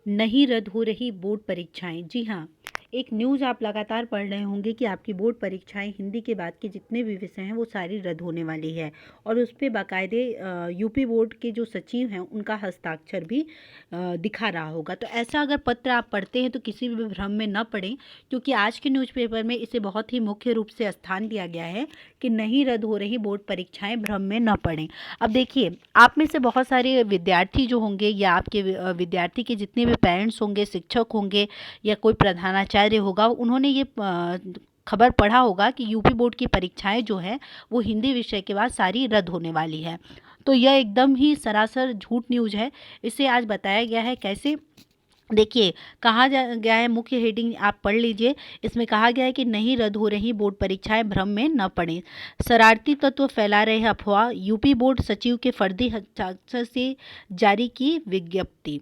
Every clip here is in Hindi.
नहीं रद्द हो रही बोर्ड परीक्षाएं। जी हाँ, एक न्यूज़ आप लगातार पढ़ रहे होंगे कि आपकी बोर्ड परीक्षाएं हिंदी के बाद के जितने भी विषय हैं वो सारी रद्द होने वाली है और उस पर बाकायदे यूपी बोर्ड के जो सचिव हैं उनका हस्ताक्षर भी दिखा रहा होगा। तो ऐसा अगर पत्र आप पढ़ते हैं तो किसी भी भ्रम में न पड़ें, क्योंकि आज के न्यूज़पेपर में इसे बहुत ही मुख्य रूप से स्थान दिया गया है कि नहीं रद्द हो रही बोर्ड परीक्षाएं, भ्रम में न पड़ें। अब देखिए, आप में से बहुत सारे विद्यार्थी जो होंगे या आपके विद्यार्थी के जितने भी पेरेंट्स होंगे, शिक्षक होंगे या कोई प्रधानाचार्य होगा, उन्होंने ये खबर पढ़ा होगा कि यूपी बोर्ड की परीक्षाएं जो है वो हिंदी विषय के बाद सारी रद्द होने वाली है। तो यह एकदम ही सरासर झूठ न्यूज़ है। इसे आज बताया गया है कैसे, देखिए कहा गया है, मुख्य हेडिंग आप पढ़ लीजिए। इसमें कहा गया है कि नहीं रद्द हो रही बोर्ड परीक्षाएं, भ्रम में न पड़ें। शरारती तत्व फैला रहे अफवाह, यूपी बोर्ड सचिव के फर्जी हस्ताक्षर से जारी की विज्ञप्ति।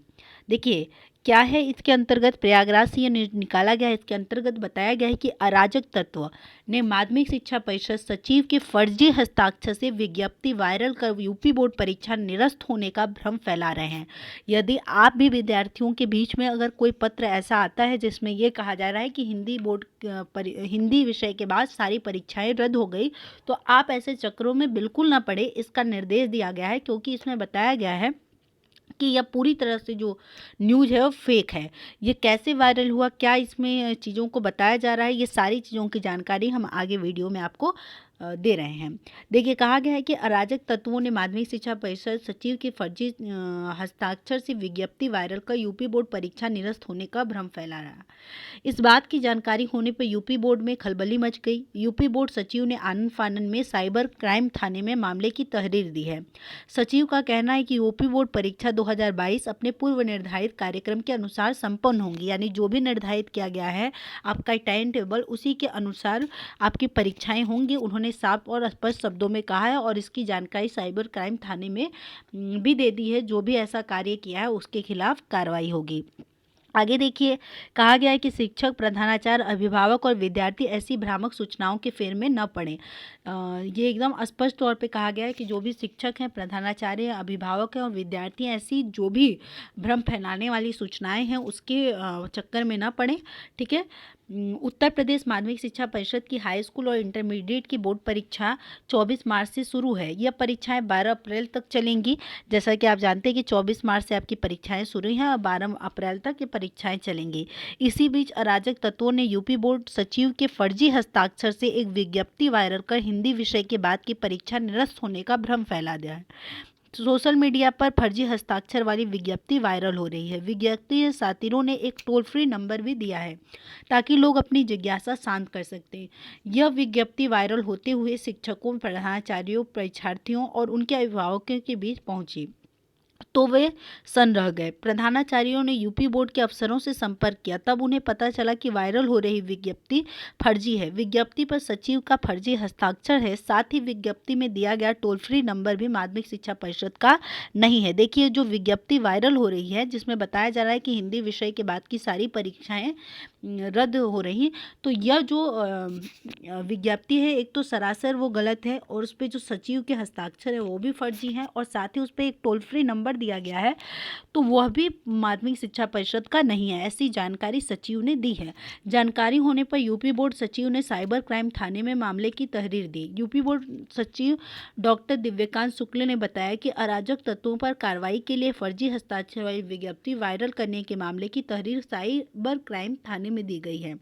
देखिए क्या है इसके अंतर्गत, प्रयागराज से ये निकाला गया है। इसके अंतर्गत बताया गया है कि अराजक तत्व ने माध्यमिक शिक्षा परिषद सचिव के फर्जी हस्ताक्षर से विज्ञप्ति वायरल कर यूपी बोर्ड परीक्षा निरस्त होने का भ्रम फैला रहे हैं। यदि आप भी विद्यार्थियों के बीच में अगर कोई पत्र ऐसा आता है जिसमें ये कहा जा रहा है कि हिंदी विषय के बाद सारी परीक्षाएं रद्द हो गई, तो आप ऐसे चक्रों में बिल्कुल ना पड़े। इसका निर्देश दिया गया है, क्योंकि इसमें बताया गया है कि यह पूरी तरह से जो न्यूज़ है वो फेक है। ये कैसे वायरल हुआ, क्या इसमें चीज़ों को बताया जा रहा है, ये सारी चीज़ों की जानकारी हम आगे वीडियो में आपको दे रहे हैं। देखिए कहा गया है कि अराजक तत्वों ने माध्यमिक शिक्षा परिषद सचिव के फर्जी हस्ताक्षर से विज्ञप्ति वायरल कर यूपी बोर्ड परीक्षा निरस्त होने का भ्रम फैला रहा। इस बात की जानकारी होने पर यूपी बोर्ड में खलबली मच गई। यूपी बोर्ड सचिव ने आनन फानन में साइबर क्राइम थाने में मामले की तहरीर दी है। सचिव का कहना है कि यूपी बोर्ड परीक्षा 2022 अपने पूर्व निर्धारित कार्यक्रम के अनुसार संपन्न होंगी, यानी जो भी निर्धारित किया गया है आपका टाइम टेबल, उसी के अनुसार आपकी परीक्षाएं होंगी। उन्होंने साफ और स्पष्ट शब्दों में कहा है और इसकी जानकारी साइबर क्राइम थाने में भी दे दी है। जो भी ऐसा कार्य किया है उसके खिलाफ कार्रवाई होगी। आगे देखिए, कहा गया है कि शिक्षक, प्रधानाचार्य, अभिभावक और विद्यार्थी ऐसी भ्रामक सूचनाओं के फेर में न पड़ें। ये एकदम स्पष्ट तौर पे कहा गया है कि जो भी शिक्षक हैं, प्रधानाचार्य हैं, अभिभावक हैं और विद्यार्थी हैं, ऐसी जो भी भ्रम फैलाने वाली सूचनाएं हैं उसके चक्कर में न पड़ें। ठीक है। उत्तर प्रदेश माध्यमिक शिक्षा परिषद की हाई स्कूल और इंटरमीडिएट की बोर्ड परीक्षा 24 मार्च से शुरू है। यह परीक्षाएं 12 अप्रैल तक चलेंगी। जैसा कि आप जानते हैं कि 24 मार्च से आपकी परीक्षाएं शुरू हैं और 12 अप्रैल तक ये परीक्षाएं चलेंगी। इसी बीच अराजक तत्वों ने यूपी बोर्ड सचिव के फर्जी हस्ताक्षर से एक विज्ञप्ति वायरल कर हिंदी विषय के बाद की परीक्षा निरस्त होने का भ्रम फैला दिया है। सोशल मीडिया पर फर्जी हस्ताक्षर वाली विज्ञप्ति वायरल हो रही है। विज्ञप्ति साथिरों ने एक टोल फ्री नंबर भी दिया है ताकि लोग अपनी जिज्ञासा शांत कर सकते हैं। यह विज्ञप्ति वायरल होते हुए शिक्षकों, प्रधानाचार्यों, परीक्षार्थियों और उनके अभिभावकों के बीच पहुंची तो वे सन्न रह गए। प्रधानाचार्यों ने यूपी बोर्ड के अफसरों से संपर्क किया, तब उन्हें पता चला कि वायरल हो रही विज्ञप्ति फर्जी है। विज्ञप्ति पर सचिव का फर्जी हस्ताक्षर है। साथ ही विज्ञप्ति में दिया गया टोल फ्री नंबर भी माध्यमिक शिक्षा परिषद का नहीं है। देखिए जो विज्ञप्ति वायरल हो रही है जिसमें बताया जा रहा है कि हिंदी विषय के बाद की सारी परीक्षाएं रद्द हो रही, तो यह जो विज्ञप्ति है एक तो सरासर वो गलत है और उस पर जो सचिव के हस्ताक्षर है वो भी फर्जी हैं और साथ ही उस पर एक टोल फ्री नंबर दिया गया है तो वह भी माध्यमिक शिक्षा परिषद का नहीं है। ऐसी जानकारी सचिव ने दी है। जानकारी होने पर यूपी बोर्ड सचिव ने साइबर क्राइम थाने में मामले की तहरीर दी। यूपी बोर्ड सचिव डॉक्टर दिव्यकांत शुक्ल ने बताया कि अराजक तत्वों पर कार्रवाई के लिए फर्जी हस्ताक्षर वाली विज्ञप्ति वायरल करने के मामले की तहरीर साइबर क्राइम थाने में दी गई है।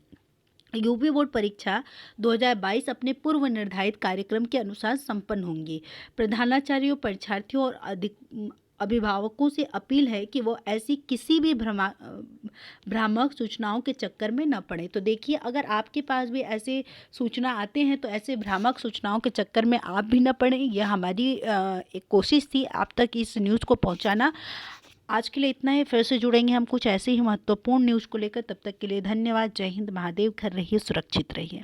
यूपी बोर्ड परीक्षा 2022 अपने पूर्व निर्धारित कार्यक्रम के अनुसार संपन्न होंगी। प्रधानाचार्यों, परीक्षार्थियों और अभिभावकों से अपील है कि वो ऐसी किसी भी भ्रामक सूचनाओं के चक्कर में न पड़े। तो देखिए अगर आपके पास भी ऐसे सूचना आते हैं तो ऐसे भ्रामक सूचनाओं के चक्कर में आप भी न पड़ें। यह हमारी एक कोशिश थी आप तक इस न्यूज़ को पहुंचाना। आज के लिए इतना ही। फिर से जुड़ेंगे हम कुछ ऐसे ही महत्वपूर्ण न्यूज़ को लेकर। तब तक के लिए धन्यवाद। जय हिंद, महादेव घर रहिए, सुरक्षित रहिए।